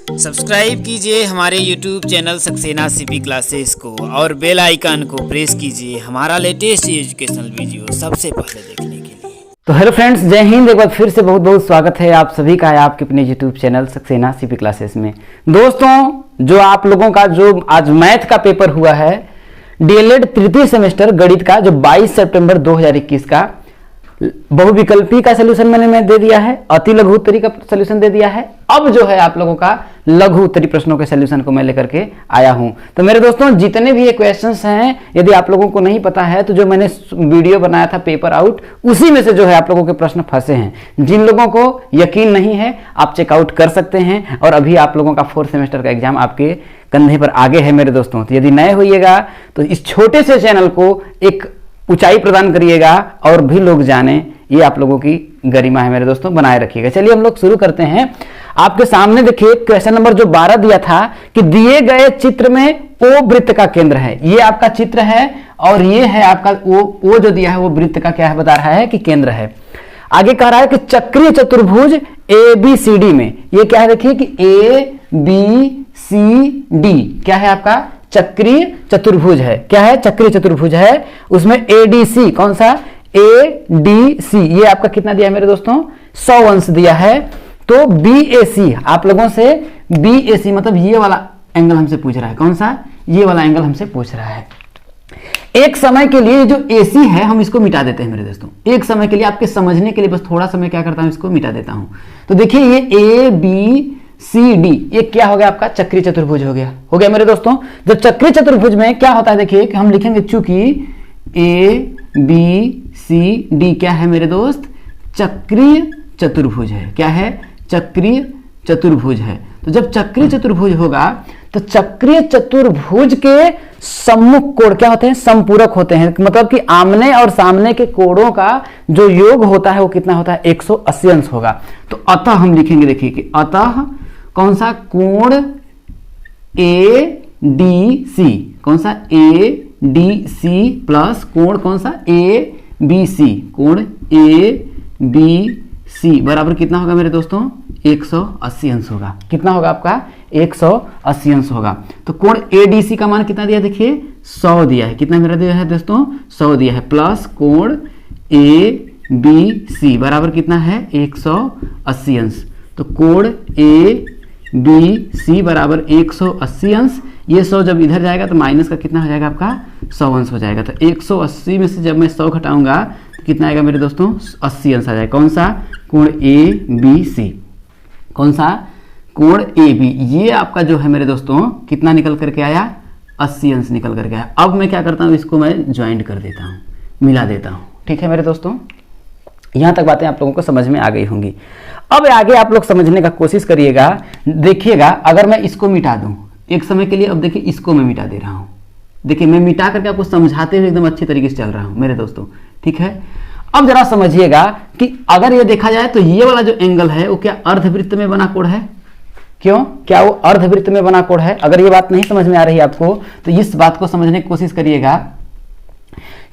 Subscribe कीजिए हमारे YouTube channel Saxena CP classes को और बेल आइकन को प्रेस कीजिए हमारा लेटेस्ट एजुकेशनल वीडियो सबसे पहले देखने के लिए। तो हेलो फ्रेंड्स, जय हिंद। एक बार फिर से बहुत बहुत स्वागत है आप सभी का है आपके अपने YouTube channel Saxena CP classes में। दोस्तों, जो आप लोगों का जो आज मैथ का पेपर हुआ है, डीएलएड तृतीय सेमेस्टर गणित का, जो 22 सितंबर 2021 का बहुविकल्पी का सलूशन मैंने दे दिया है, अति लघु उत्तरी का सलूशन दे दिया है। अब जो है आप लोगों का लघु उत्तरी प्रश्नों के सलूशन को मैं लेकर के आया हूं। तो मेरे दोस्तों, जितने भी ये क्वेश्चंस हैं, यदि आप लोगों को नहीं पता है तो जो मैंने वीडियो बनाया था पेपर आउट, उसी में से जो है आप लोगों के प्रश्न फंसे हैं। जिन लोगों को यकीन नहीं है आप चेकआउट कर सकते हैं। और अभी आप लोगों का 4th सेमेस्टर का एग्जाम आपके कंधे पर आगे है मेरे दोस्तों। तो यदि नए होइएगा तो इस छोटे से चैनल को एक ऊंचाई प्रदान करिएगा और भी लोग जाने, ये आप लोगों की गरिमा है मेरे दोस्तों, बनाए रखिएगा। चलिए हम लोग शुरू करते हैं। आपके सामने देखिए क्वेश्चन नंबर जो 12 दिया था कि दिए गए चित्र में ओ वृत्त का केंद्र है। ये आपका चित्र है और ये है आपका ओ जो दिया है वो वृत्त का क्या है बता रहा है कि केंद्र है। आगे कह रहा है कि चक्रीय चतुर्भुज ए बी सी डी में, ये क्या है देखिए कि ए बी सी डी क्या है आपका चक्रीय चतुर्भुज है। क्या है? चक्रीय चतुर्भुज है। उसमें एडीसी कौन सा? एडीसी ये आपका कितना दिया है मेरे दोस्तों? 100 अंश दिया है। तो बीएसी आप लोगों से बीएसी मतलब ये वाला एंगल हमसे पूछ रहा है। कौन सा? ये वाला एंगल हमसे पूछ रहा है। एक समय के लिए जो एसी है हम इसको मिटा देते हैं मेरे दोस्तों। एक समय के लिए आपके समझने के लिए बस थोड़ा समय क्या करता हूं, इसको मिटा देता हूं। तो देखिए ये ए बी सी डी ये क्या हो गया आपका? चक्रीय चतुर्भुज हो गया मेरे दोस्तों। जब चक्रीय चतुर्भुज में क्या होता है देखिए कि हम लिखेंगे चूंकि ए बी सी डी क्या है मेरे दोस्त? चक्रीय चतुर्भुज है। क्या है? चक्रीय चतुर्भुज है। तो जब चक्रीय चतुर्भुज होगा तो चक्रीय चतुर्भुज के सम्मुख कोण क्या होते हैं? समपूरक होते हैं। मतलब कि आमने और सामने के कोणों का जो योग होता है वो कितना होता है? 180 अंश होगा। तो अतः हम लिखेंगे देखिए कि अतः कौन सा? कोण ए डी सी। कौन सा? ए डी सी प्लस कोण कौन सा? A B C. कोण ए बी सी बराबर कितना होगा मेरे दोस्तों? 180 अंश होगा। कितना होगा आपका? 180 अंश होगा। तो कोण एडीसी का मान कितना दिया देखिए? 100 दिया है। कितना मेरा दिया है दोस्तों? 100 दिया है प्लस कोण ए बी सी बराबर कितना है? 180 अंश। तो कोण ए बी सी बराबर 180 अंश। ये 100 जब इधर जाएगा तो माइनस का कितना हो जाएगा आपका? 100 अंश हो जाएगा। तो 180 में से जब मैं 100 घटाऊंगा तो कितना आएगा मेरे दोस्तों? 80 अंश आ जाएगा। कौन सा? कोण ए बी सी। कौन सा? कोण ए बी। ये आपका जो है मेरे दोस्तों कितना निकल करके आया? 80 अंश निकल करके आया। अब मैं क्या करता हूँ, इसको मैं ज्वाइंट कर देता हूँ, मिला देता हूँ। ठीक है मेरे दोस्तों, यहां तक बातें आप लोगों को समझ में आ गई होंगी। अब आगे आप लोग समझने का कोशिश करिएगा। देखिएगा अगर मैं इसको मिटा दूं एक समय के लिए, अब देखिए इसको मैं मिटा दे रहा हूं। देखिए मैं मिटा करके आपको समझाते हुए एकदम अच्छे तरीके से चल रहा हूं मेरे दोस्तों। ठीक है, अब जरा समझिएगा कि अगर ये देखा जाए तो ये वाला जो एंगल है वो क्या अर्धवृत्त में बना कोण है? क्यों? क्या वो अर्धवृत्त में बना कोण है? अगर ये बात नहीं समझ में आ रही है आपको तो इस बात को समझने की कोशिश करिएगा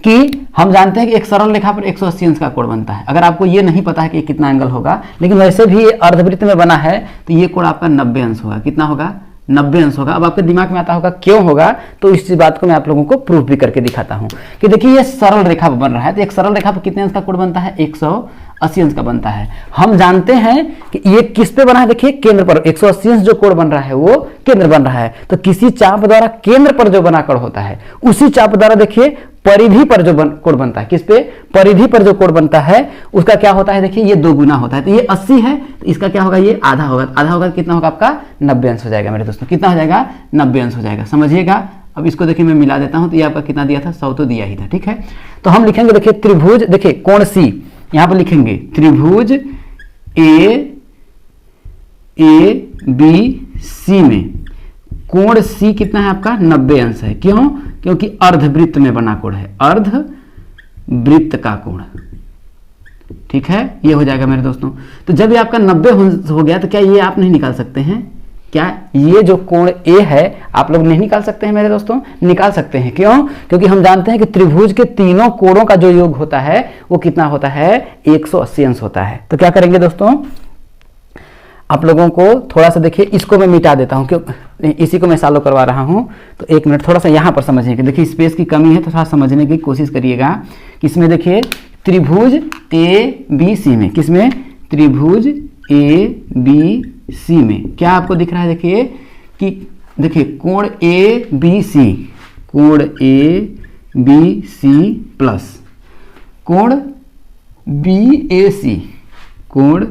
कि हम जानते हैं कि एक सरल रेखा पर 180 अंश का कोण बनता है। अगर आपको ये नहीं पता है कि कितना एंगल होगा, लेकिन वैसे भी ये अर्धवृत्त में बना है तो ये कोण आपका 90 अंश होगा। कितना होगा? 90 अंश होगा। अब आपके दिमाग में आता होगा क्यों होगा, तो इस बात को मैं आप लोगों को प्रूफ भी करके दिखाता हूं कि देखिए ये सरल रेखा बन रहा है। तो एक सरल रेखा पर कितने अंश का कोण बनता है? 180 अंश का बनता है। हम जानते हैं कि ये किस पे बना है? देखिए केंद्र पर 180 अंश जो कोण बन रहा है वो केंद्र बन रहा है। तो किसी चाप द्वारा केंद्र पर जो बना कोण होता है उसी चाप द्वारा देखिए परिधि पर जो कोण बनता है, किस पे? परिधि पर जो कोण बनता है उसका क्या होता है? देखिए ये 2 गुना होता है। तो ये 80 है तो इसका क्या होगा? ये आधा होगा। आधा होगा कितना होगा आपका? 90 अंश हो जाएगा मेरे दोस्तों। कितना हो जाएगा? 90 अंश हो जाएगा। समझिएगा। अब इसको देखिए मैं मिला देता हूं तो ये आपका कितना दिया था? 100 तो दिया ही था। ठीक है, तो हम लिखेंगे देखिए त्रिभुज, देखिए कोण सी यहां पर लिखेंगे त्रिभुज ए बी सी में कोण सी कितना है आपका? 90 अंश है। क्यों? क्योंकि अर्धवृत्त में बना कोण है, अर्धवृत्त का कोण। ठीक है, ये हो जाएगा मेरे दोस्तों। तो जब ये आपका 90 हो गया तो क्या ये आप नहीं निकाल सकते हैं? क्या ये जो कोण ए है आप लोग नहीं निकाल सकते हैं मेरे दोस्तों? निकाल सकते हैं। क्यों? क्योंकि हम जानते हैं कि त्रिभुज के तीनों कोणों का जो योग होता है वो कितना होता है? 180 अंश होता है। तो क्या करेंगे दोस्तों, आप लोगों को थोड़ा सा देखिए, इसको मैं मिटा देता हूँ, क्यों इसी को मैं सॉल्व करवा रहा हूँ। तो एक मिनट थोड़ा सा यहाँ पर समझिए कि देखिए स्पेस की कमी है, तो थोड़ा समझने की कोशिश करिएगा कि इसमें देखिए त्रिभुज ए बी सी में, किसमें, त्रिभुज ए बी सी में क्या आपको दिख रहा है, देखिए कि देखिए कोण ए बी सी, कोण ए बी सी प्लस कोण बी ए सी, कोण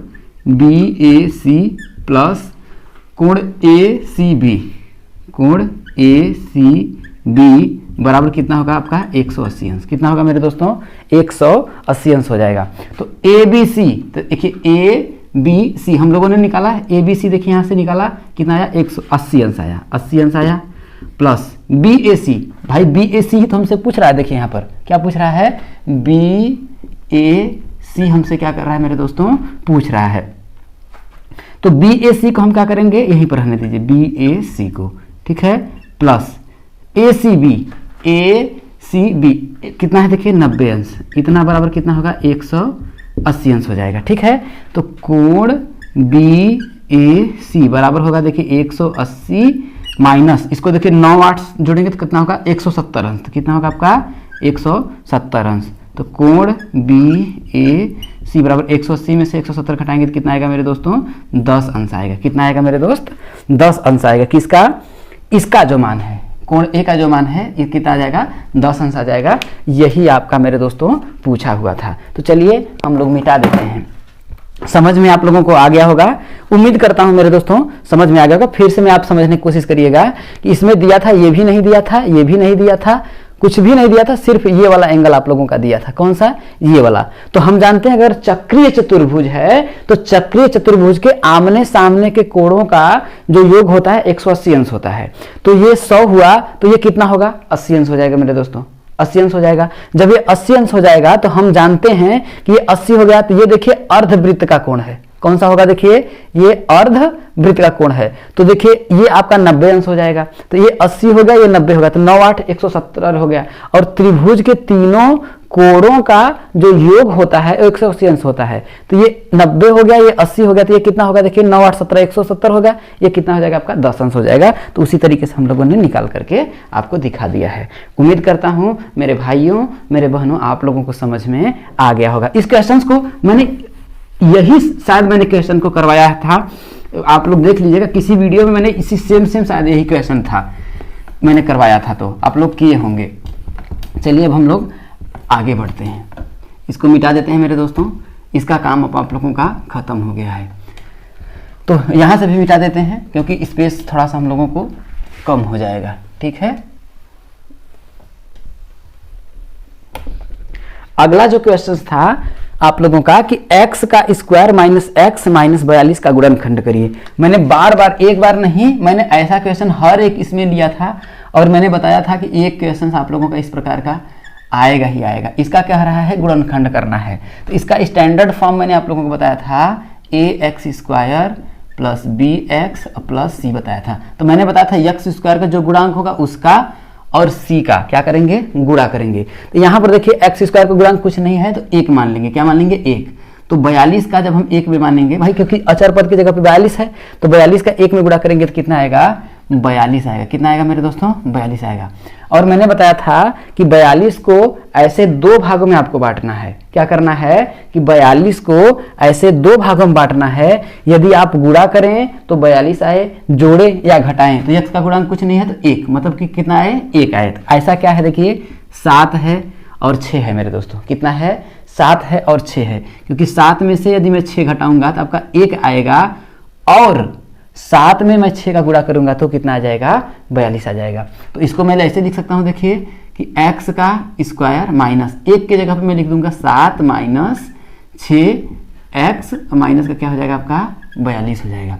बी ए सी प्लस कोण ए सी बी, कोण ए सी बी बराबर कितना होगा आपका 180 अंश। कितना होगा मेरे दोस्तों, 180 अंश हो जाएगा। तो ए बी सी, तो देखिए ए बी सी हम लोगों ने निकाला है, ए बी सी देखिए यहाँ से निकाला, कितना आया 180 अंश आया, 80 अंश आया, प्लस बी ए सी, भाई बी ए सी तो हमसे पूछ रहा है, देखिए यहाँ पर क्या पूछ रहा है, बी ए सी हमसे क्या कर रहा है मेरे दोस्तों, पूछ रहा है। तो बी ए सी को हम क्या करेंगे, यहीं पर रहने दीजिए बी ए सी को, ठीक है, प्लस ए सी बी, ए सी बी कितना है देखिए 90 अंश, इतना बराबर कितना होगा 180 अंश हो जाएगा, ठीक है। तो कोण बी ए सी बराबर होगा देखिए 180 माइनस, इसको देखिए 9 8 जोड़ेंगे तो कितना होगा 170 अंश, तो कितना होगा आपका 170 अंश। तो कोण बी ए सी बराबर 180 में से 170 घटाएंगे तो कितना आएगा मेरे दोस्तों, 10 अंश आएगा। कितना आएगा मेरे दोस्त, 10 अंश आएगा। किसका, इसका जो मान है, कोण ए का जो मान है ये कितना आ जाएगा, 10 अंश आ जाएगा। यही आपका मेरे दोस्तों पूछा हुआ था। तो चलिए हम लोग मिटा देते हैं। समझ में आप लोगों को आ गया होगा, उम्मीद करता हूं मेरे दोस्तों समझ में आ गया होगा। फिर से मैं आप समझने की कोशिश करिएगा कि इसमें दिया था, ये भी नहीं दिया था, ये भी नहीं दिया था, कुछ भी नहीं दिया था, सिर्फ ये वाला एंगल आप लोगों का दिया था। कौन सा, ये वाला। तो हम जानते हैं अगर चक्रीय चतुर्भुज है तो चक्रीय चतुर्भुज के आमने सामने के कोणों का जो योग होता है 180 अंश होता है। तो ये 100 हुआ तो ये कितना होगा, 80 अंश हो जाएगा मेरे दोस्तों, 80 अंश हो जाएगा। जब ये 80 अंश हो जाएगा तो हम जानते हैं कि ये 80 हो गया तो ये देखिए अर्धवृत्त का कोण है। कौन सा होगा, देखिए ये अर्धवृत्त का कोण है। तो देखिए ये आपका 90 अंश हो जाएगा। तो ये 80 हो गया, ये 90 हो गया, तो 9 8 170 हो गया। और त्रिभुज के तीनों कोणों का जो योग होता है 180 अंश होता है। तो ये 90 हो गया, ये 80 हो गया, तो ये कितना होगा, देखिए 9 8 17 170 हो गया। ये कितना हो जाएगा आपका 10 अंश हो जाएगा। तो उसी तरीके से हम लोगों ने निकाल करके आपको दिखा दिया है। उम्मीद करता हूं मेरे भाइयों मेरे बहनों आप लोगों को समझ में आ गया होगा। इस क्वेश्चन को यही शायद मैंने क्वेश्चन को करवाया था, आप लोग देख लीजिएगा किसी वीडियो में मैंने इसी सेम शायद यही क्वेश्चन था मैंने करवाया था, तो आप लोग किए होंगे। चलिए अब हम लोग आगे बढ़ते हैं, इसको मिटा देते हैं मेरे दोस्तों। इसका काम अब आप लोगों का खत्म हो गया है। तो यहाँ से भी मिटा देते हैं क्योंकि स्पेस थोड़ा सा हम लोगों को कम हो जाएगा, ठीक है। अगला जो क्वेश्चन था आप लोगों का कि x का स्क्वायर माइनस x माइनस 42 का गुणनखंड करिए। मैंने बार बार, एक बार नहीं, मैंने ऐसा क्वेश्चन हर एक इसमें लिया था और मैंने बताया था कि एक क्वेश्चन आप लोगों का इस प्रकार का आएगा ही आएगा। इसका क्या रहा है, गुणनखंड करना है। तो इसका स्टैंडर्ड फॉर्म मैंने आप लोगों को बताया था ax square plus bx plus c बताया था। तो मैंने बताया था x स्क्वायर का जो गुणांक होगा उसका और c का क्या करेंगे, गुणा करेंगे। तो यहाँ पर देखिए x स्क्वायर का गुणांक कुछ नहीं है तो 1 मान लेंगे। क्या मान लेंगे, 1। तो 42 का जब हम 1 में मानेंगे भाई, क्योंकि अचर पद की जगह पे 42 है, तो 42 का 1 में गुणा करेंगे तो कितना आएगा, 42 आएगा। कितना आएगा मेरे दोस्तों, 42 आएगा। और मैंने बताया था कि 42 को ऐसे 2 भागों में आपको बांटना है। क्या करना है कि 42 को ऐसे 2 भागों में बांटना है। यदि आप गुणा करें तो 42 आए, जोड़े या घटाएं तो x का गुणांक कुछ नहीं है तो 1, मतलब कि कितना आए, 1 आए। ऐसा क्या है देखिए 7 है और 6 है मेरे दोस्तों। कितना है, 7 है और 6 है, क्योंकि 7 में से यदि मैं 6 घटाऊंगा तो आपका 1 आएगा और 7 में मैं 6 का गुणा करूंगा तो कितना आ जाएगा, 42 आ जाएगा। तो इसको मैं ऐसे लिख सकता हूं देखिए कि x का स्क्वायर माइनस 1 के जगह पे मैं लिख दूंगा 7 माइनस 6x माइनस का क्या हो जाएगा आपका 42 हो जाएगा।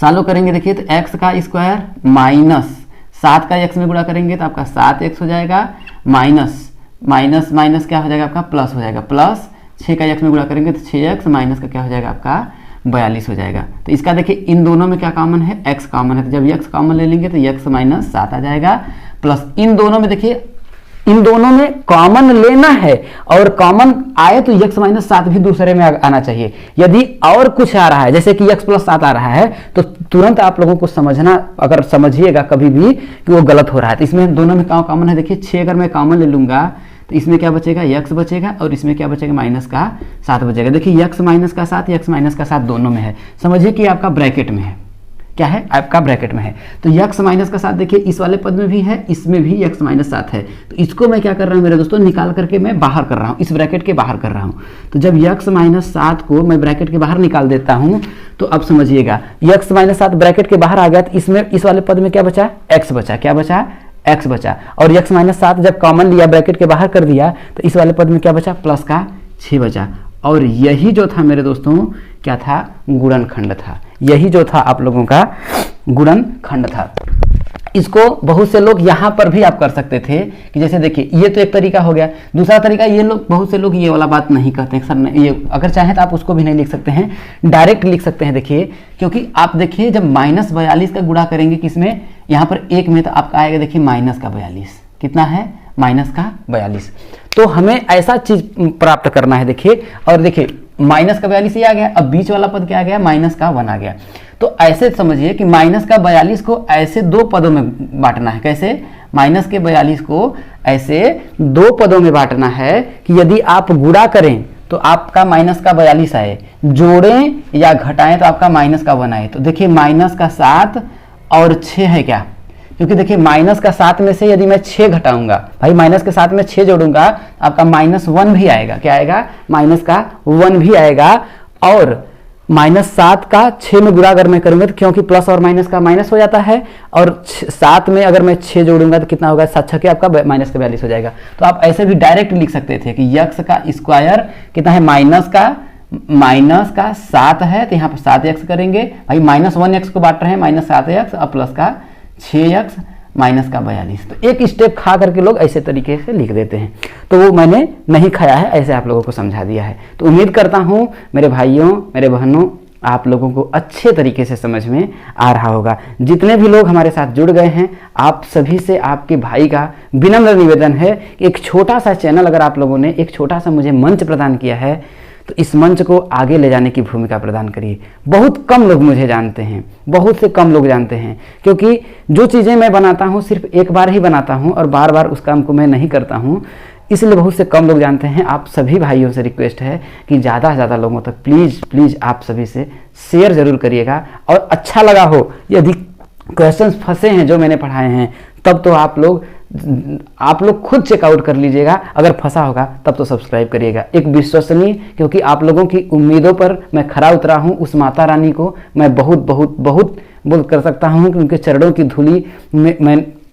सॉल्व करेंगे देखिए तो x का स्क्वायर माइनस 7 का x में गुणा करेंगे तो आपका 7x हो जाएगा, माइनस माइनस माइनस क्या हो जाएगा आपका प्लस हो जाएगा, प्लस 6 का x में गुणा करेंगे तो 6x माइनस का क्या हो जाएगा आपका 42 हो जाएगा। तो इसका देखिए इन दोनों में क्या कॉमन है, x कॉमन है। तो जब x कॉमन ले लेंगे तो x माइनस 7 आ जाएगा, प्लस इन दोनों में देखिए इन दोनों में कॉमन लेना है, और कॉमन आए तो x माइनस 7 भी दूसरे में आना चाहिए। यदि और कुछ आ रहा है, जैसे कि x प्लस 7 आ रहा है, तो तुरंत आप लोगों को समझना, अगर समझिएगा कभी भी कि वो गलत हो रहा है। तो इसमें दोनों में क्या कॉमन है, देखिए 6 अगर मैं कॉमन ले लूंगा तो इसमें क्या बचेगा, x बचेगा, और इसमें क्या बचेगा, माइनस का 7 बचेगा। देखिए x माइनस का 7, x माइनस का 7 दोनों में है, समझिए कि आपका ब्रैकेट में है, क्या है, आपका ब्रैकेट में है। तो x माइनस का 7 देखिए इस वाले पद में भी है, इसमें भी x माइनस 7 है। तो इसको मैं क्या कर रहा हूँ मेरे दोस्तों, निकाल करके मैं बाहर कर रहा हूँ, इस ब्रैकेट के बाहर कर रहा हूँ। तो जब x माइनस 7 को मैं ब्रैकेट के बाहर निकाल देता हूँ, तो अब समझिएगा x माइनस 7 ब्रैकेट के बाहर आ गया, तो इसमें इस वाले पद में क्या बचा, x बचा, क्या बचा, x बचा। और x माइनस 7 जब कॉमन लिया, ब्रैकेट के बाहर कर दिया, तो इस वाले पद में क्या बचा, प्लस का 6 बचा। और यही जो था मेरे दोस्तों, क्या था, गुणनखंड था। यही जो था आप लोगों का गुणनखंड था। इसको बहुत से लोग यहाँ पर भी आप कर सकते थे कि जैसे देखिए, ये तो एक तरीका हो गया। दूसरा तरीका, ये लोग, बहुत से लोग ये वाला बात नहीं करते हैं सर, ये अगर चाहें तो आप उसको भी नहीं लिख सकते हैं, डायरेक्ट लिख सकते हैं। देखिए, क्योंकि आप देखिए जब -42 का गुणा करेंगे किसमें, यहाँ पर एक में, तो आपका आएगा देखिए -42। कितना है, -42। तो हमें ऐसा चीज प्राप्त करना है। देखिए, और देखिए -42 ही आ गया, अब बीच वाला पद क्या आ गया, -1 आ गया। तो ऐसे समझिए कि -42 को ऐसे दो पदों में बांटना है। कैसे, -42 को ऐसे दो पदों में बांटना है कि यदि आप गुणा करें तो आपका -42 आए, जोड़ें या घटाएं तो आपका -1 आए। तो देखिए -7 और 6 है क्या, क्योंकि देखिए -7 में से यदि मैं 6 घटाऊंगा, भाई -7 में 6 जोड़ूंगा, आपका -1 भी आएगा। क्या आएगा, -1 भी आएगा। और -7 का 6 में गुणा अगर मैं करूंगा, तो क्योंकि प्लस और माइनस का माइनस हो जाता है, और 7 में अगर मैं 6 जोड़ूंगा तो कितना होगा, 7 6 आपका -42 हो जाएगा। तो आप ऐसे भी डायरेक्ट लिख सकते थे कि x का स्क्वायर कितना है, माइनस का 7 है, तो यहाँ पर 7x करेंगे। भाई -1x को बांट रहे हैं, -7x और प्लस का 6x -42। तो एक स्टेप खा करके लोग ऐसे तरीके से लिख देते हैं, तो वो मैंने नहीं खाया है, ऐसे आप लोगों को समझा दिया है। तो उम्मीद करता हूँ मेरे भाइयों, मेरे बहनों, आप लोगों को अच्छे तरीके से समझ में आ रहा होगा। जितने भी लोग हमारे साथ जुड़ गए हैं, आप सभी से आपके भाई का विनम्र निवेदन है कि एक छोटा सा चैनल, अगर आप लोगों ने एक छोटा सा मुझे मंच प्रदान किया है, तो इस मंच को आगे ले जाने की भूमिका प्रदान करिए। बहुत कम लोग मुझे जानते हैं, बहुत से कम लोग जानते हैं, क्योंकि जो चीज़ें मैं बनाता हूँ सिर्फ एक बार ही बनाता हूँ और बार बार उस काम को मैं नहीं करता हूँ, इसलिए बहुत से कम लोग जानते हैं। आप सभी भाइयों से रिक्वेस्ट है कि ज़्यादा से ज़्यादा लोगों तक प्लीज़ आप सभी से शेयर ज़रूर करिएगा। और अच्छा लगा हो, यदि क्वेश्चंस फंसे हैं जो मैंने पढ़ाए हैं, तब तो आप लोग खुद चेकआउट कर लीजिएगा। अगर फंसा होगा तब तो सब्सक्राइब करिएगा। एक विश्वसनीय, क्योंकि आप लोगों की उम्मीदों पर मैं खरा उतरा हूँ, उस माता रानी को मैं बहुत बहुत बहुत बोल कर सकता हूँ कि उनके चरणों की धूली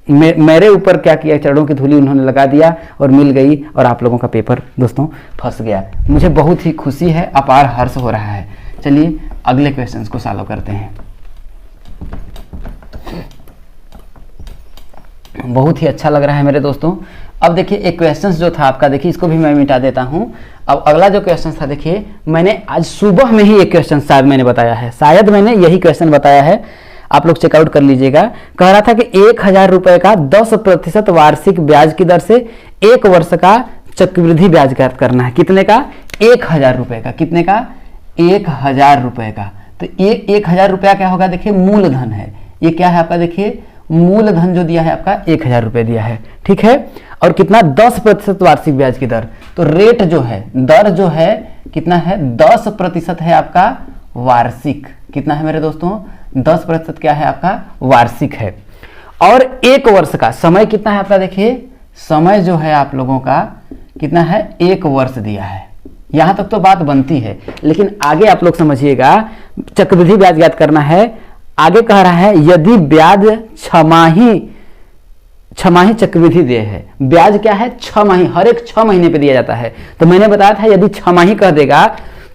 मेरे ऊपर क्या किया, चरणों की धूली उन्होंने लगा दिया और मिल गई, और आप लोगों का पेपर दोस्तों फंस गया। मुझे बहुत ही खुशी है, अपार हर्ष हो रहा है। चलिए अगले क्वेश्चंस को सॉल्व करते हैं। बहुत ही अच्छा लग रहा है मेरे दोस्तों। अब देखिए एक क्वेश्चन जो था आपका, देखिए इसको भी मैं मिटा देता हूं। अब अगला जो क्वेश्चन था, देखिए मैंने आज सुबह में ही एक क्वेश्चन शायद मैंने बताया है, शायद मैंने यही क्वेश्चन बताया है, आप लोग चेकआउट कर लीजिएगा। कह रहा था कि 1000 रुपए का 10% वार्षिक ब्याज की दर से 1 वर्ष का चक्रवृद्धि ब्याज ज्ञात करना है। कितने का, 1000 रुपए का। कितने का, 1000 रुपए का। तो ये 1000 रुपया क्या होगा, देखिए मूलधन है। ये क्या है आपका, देखिए मूलधन जो दिया है आपका 1000 रुपए दिया है, ठीक है। और कितना, 10% वार्षिक ब्याज की दर। तो रेट जो है, दर जो है कितना है, 10% है आपका वार्षिक। कितना है मेरे दोस्तों, 10% क्या है आपका, वार्षिक है। और 1 वर्ष का समय कितना है आपका, देखिए समय जो है आप लोगों का कितना है, 1 वर्ष दिया है। यहां तक तो बात बनती है, लेकिन आगे आप लोग समझिएगा, चक्रवृद्धि ब्याज ज्ञात करना है। आगे कह रहा है यदि ब्याज छमाही चक्रवृद्धि दे है। ब्याज क्या है, 6 माही, हर एक 6 महीने पे दिया जाता है। तो मैंने बताया था यदि 6 माही कह देगा,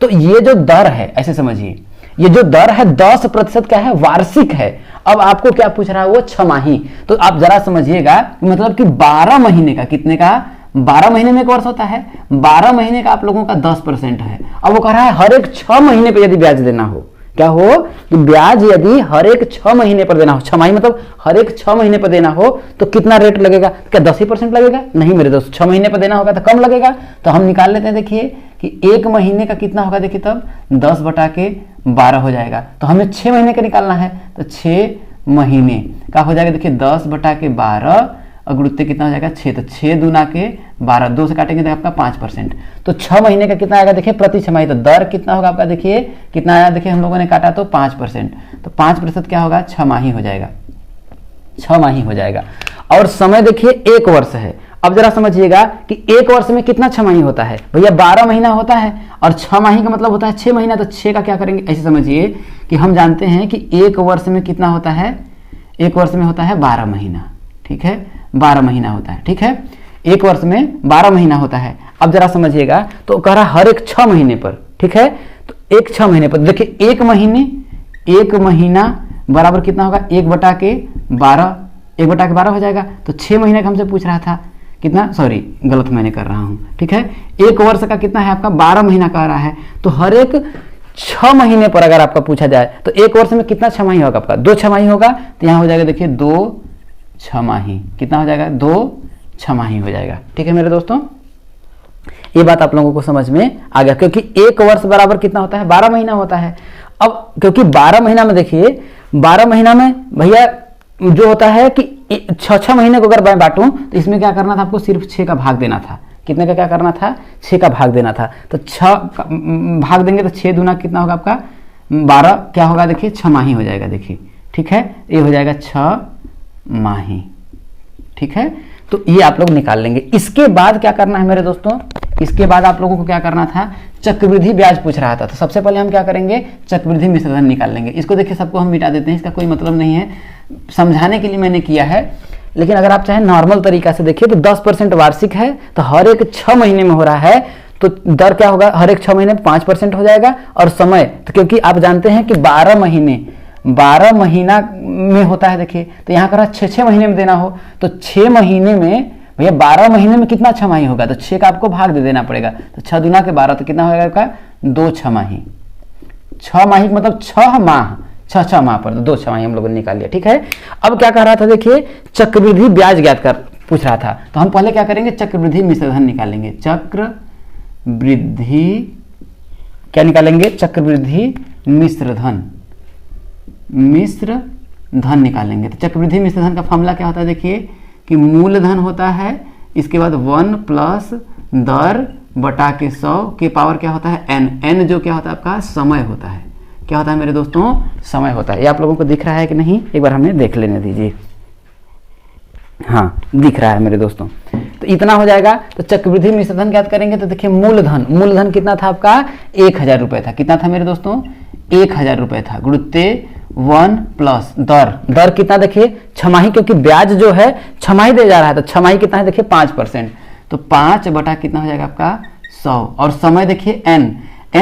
तो ये जो दर है, ऐसे समझिए, ये जो दर है 10% क्या है, वार्षिक है। अब आपको क्या पूछ रहा है, वो 6 माही। तो आप जरा समझिएगा, मतलब कि 12 महीने का, कितने का, 12 महीने में 1 वर्ष होता है, 12 महीने का आप लोगों का 10% है। अब वो कह रहा है हर एक 6 महीने पे यदि ब्याज देना हो, क्या हो कि ब्याज यदि हर एक 6 महीने पर देना हो, 6 माही मतलब हर एक 6 महीने पर देना हो तो कितना रेट लगेगा? क्या 10% लगेगा? नहीं मेरे दोस्त, 6 महीने पर देना होगा तो कम लगेगा। तो हम निकाल लेते हैं, देखिए कि 1 महीने का कितना होगा, देखिए तब 10/12 हो जाएगा। तो हमें 6 महीने का निकालना है, तो 6 महीने का हो जाएगा, देखिए 10/12 और गुणित कितना हो जाएगा 6, तो 6 दूना के 12, 2 से काटेंगे तो आपका 5%। तो 6 महीने का कितना आएगा, देखिए प्रति छमाही, तो दर कितना होगा आपका, देखिए कितना आया, देखिए हम लोगों ने काटा तो 5%, तो 5% क्या होगा, 6 माही हो जाएगा, 6 माही हो जाएगा। और समय देखिए 1 वर्ष है। अब जरा समझिएगा कि 1 वर्ष में कितना 6 माही होता है भैया, 12 महीना होता है, और 6 माही का मतलब होता है 6 महीना। तो 6 का क्या करेंगे, ऐसे समझिए कि हम जानते हैं कि 1 वर्ष में कितना होता है, 1 वर्ष में होता है 12 महीना, ठीक है, 12 महीना होता है, ठीक है, 1 वर्ष में 12 महीना होता है। अब जरा समझिएगा, तो कह रहा हर एक 6 महीने पर, ठीक है, तो एक 6 महीने पर देखिए 1 महीना बराबर कितना होगा, 1/12, 1/12 हो जाएगा। तो 6 महीने का हमसे पूछ रहा था कितना, सॉरी गलत मैंने कर रहा हूं, ठीक है, 1 वर्ष का कितना है आपका, 12 महीना कह रहा है। तो हर एक 6 महीने पर अगर आपका पूछा जाए तो 1 वर्ष में कितना 6 माही होगा आपका, 2 छमाही होगा। तो यहाँ हो जाएगा देखिए 2 छमाही, कितना हो जाएगा, 2 छमाही हो जाएगा, ठीक है मेरे दोस्तों। ये बात आप लोगों को समझ में आ गया, क्योंकि 1 वर्ष बराबर कितना होता है, 12 महीना होता है। अब क्योंकि 12 महीना में देखिए, 12 महीना में भैया जो होता है कि 6 महीने को अगर मैं बांटूं तो इसमें क्या करना था आपको, सिर्फ 6 का भाग देना था। कितने का क्या करना था, 6 का भाग देना था। तो 6 भाग देंगे तो 6 दूना कितना होगा आपका 12, क्या होगा देखिए 6 माही हो जाएगा, देखिए ठीक है, ये हो जाएगा 6 माही, ठीक है। तो ये आप लोग निकाल लेंगे। इसके बाद क्या करना है मेरे दोस्तों, इसके बाद आप लोगों को क्या करना था, चक्रवृद्धि ब्याज पूछ रहा था। तो सबसे पहले हम क्या करेंगे, चक्रवृद्धि मिश्र धन निकाल लेंगे। इसको देखिए सबको हम मिटा देते हैं, इसका कोई मतलब नहीं है, समझाने के लिए मैंने किया है। लेकिन अगर आप चाहें नॉर्मल तरीका से देखिए तो 10% वार्षिक है, तो हर एक 6 महीने में हो रहा है, तो दर क्या होगा, हर एक 6 महीने में 5% हो जाएगा। और समय तो क्योंकि आप जानते हैं कि 12 महीना में होता है, देखिए तो यहाँ करा 6 महीने में देना हो, तो 6 महीने में भैया 12 महीने में कितना 6 माही होगा, तो 6 का आपको भाग दे देना पड़ेगा। तो 6 दूना के 12, तो कितना होगा आपका 2 छमाही, 6 माही मतलब 6 माह, 6 माह पर 2 छमाही हम लोगों ने निकाल लिया, ठीक है। अब क्या कह रहा था, देखिए चक्रवृद्धि ब्याज ज्ञात कर पूछ रहा था। तो हम पहले क्या करेंगे, चक्रवृद्धि मिश्र धन निकालेंगे। चक्रवृद्धि क्या निकालेंगे, चक्रवृद्धि मिश्र धन निकालेंगे। तो चक्रवृद्धि मिश्र धन का फॉर्मूला क्या होता है, देखिए कि मूलधन होता है, इसके बाद 1 प्लस दर बटा के 100 के पावर क्या होता है n जो क्या होता है आपका समय होता है। क्या होता है मेरे दोस्तों, समय होता है। ये आप लोगों को दिख रहा है कि नहीं, एक बार हमें देख लेने दीजिए। हाँ दिख रहा है मेरे दोस्तों। तो इतना हो जाएगा। तो चक्रवृद्धि मिश्र धन ज्ञात करेंगे तो देखिए मूलधन कितना था आपका 1000 रुपए था। कितना था मेरे दोस्तों, 1000 रुपए था। गुणित्ते 1 प्लस दर कितना देखिए छमाही, क्योंकि ब्याज जो है छमाही दे जा रहा है, तो छमाही कितना है देखिए 5%। तो 5 बटा कितना हो जाएगा आपका 100। और समय देखिए n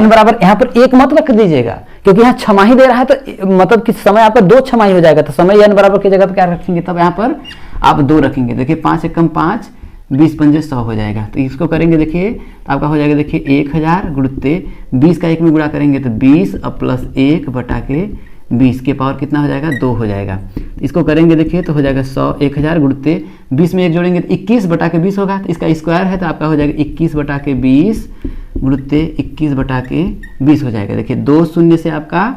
बराबर यहाँ पर 1 मत रख दीजिएगा, क्योंकि यहाँ छमाही दे रहा है, तो मतलब कि समय आपका 2 छमाही हो जाएगा। तो समय n बराबर की जगह पर क्या रखेंगे, तब यहाँ पर आप 2 रखेंगे। देखिए 5 एकम 5, 20 पंजे 100 हो जाएगा। तो इसको करेंगे देखिए तो आपका हो जाएगा देखिए 1000 गुणित्ते 20 का 1 में गुणा करेंगे तो 20 और प्लस 1 बटा के 20 के पावर कितना हो जाएगा 2 हो जाएगा। इसको करेंगे देखिए तो हो जाएगा 100 1000 गुणित्ते 20 में 1 जोड़ेंगे तो 21 बटा के 20 होगा। तो इसका स्क्वायर है तो आपका हो जाएगा 21 बटा के 20 गुणित्ते 21 बटा के 20 हो जाएगा। देखिए 2 शून्य से आपका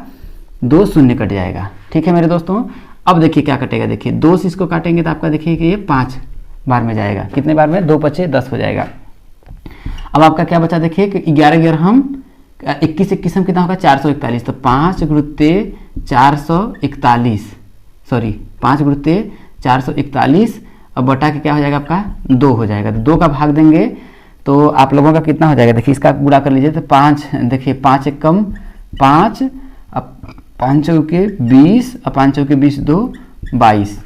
2 शून्य कट जाएगा। ठीक है मेरे दोस्तों। अब देखिए क्या कटेगा, देखिए 2 से इसको काटेंगे तो आपका देखिए कि ये 5 बार में जाएगा। कितने बार में, 2 पचे 10 हो जाएगा। अब आपका क्या बचा देखिए कि 11 हम 21 हम कितना होगा 441। तो 5 गुणित्ते 441 सॉरी 5 गुणित्ते 441 अब बटा के क्या हो जाएगा आपका 2 हो जाएगा। तो 2 का भाग देंगे तो आप लोगों का कितना हो जाएगा, देखिए इसका गुणा कर लीजिए तो 5 देखिए 5 एकम 5 अब 5 चौके 20 और 5 चौके 20 2 22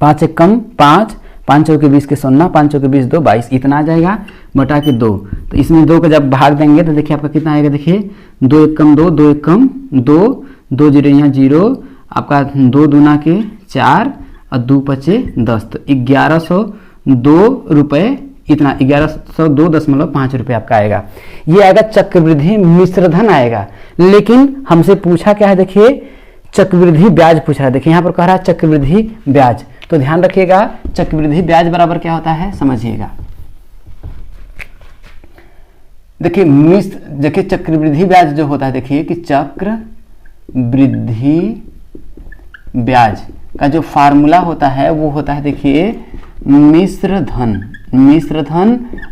5 एकम 5 5 चौके 20 के 0 5 चौके 20 2 22 इतना आ जाएगा बटा के 2। तो इसमें 2 का जब भाग देंगे तो देखिए आपका कितना आएगा, देखिए 2 एकम 2 2 एकम 2 2 जीरो यहाँ 0 आपका 2 दूना के 4 और 2 पचे 10। तो 1102 रुपये इतना 1102.5 रुपये आपका आएगा। ये आएगा चक्रवृद्धि मिश्र धन आएगा। लेकिन हमसे पूछा क्या है, देखिए चक्रवृद्धि ब्याज पूछ रहा है। देखिए यहाँ पर कह रहा है चक्रवृद्धि ब्याज, तो ध्यान रखिएगा चक्रवृद्धि ब्याज बराबर क्या होता है समझिएगा। देखिए चक्रवृद्धि ब्याज जो होता है, देखिए कि चक्रवृद्धि ब्याज का जो फार्मूला होता है वो होता है, देखिए मिश्र धन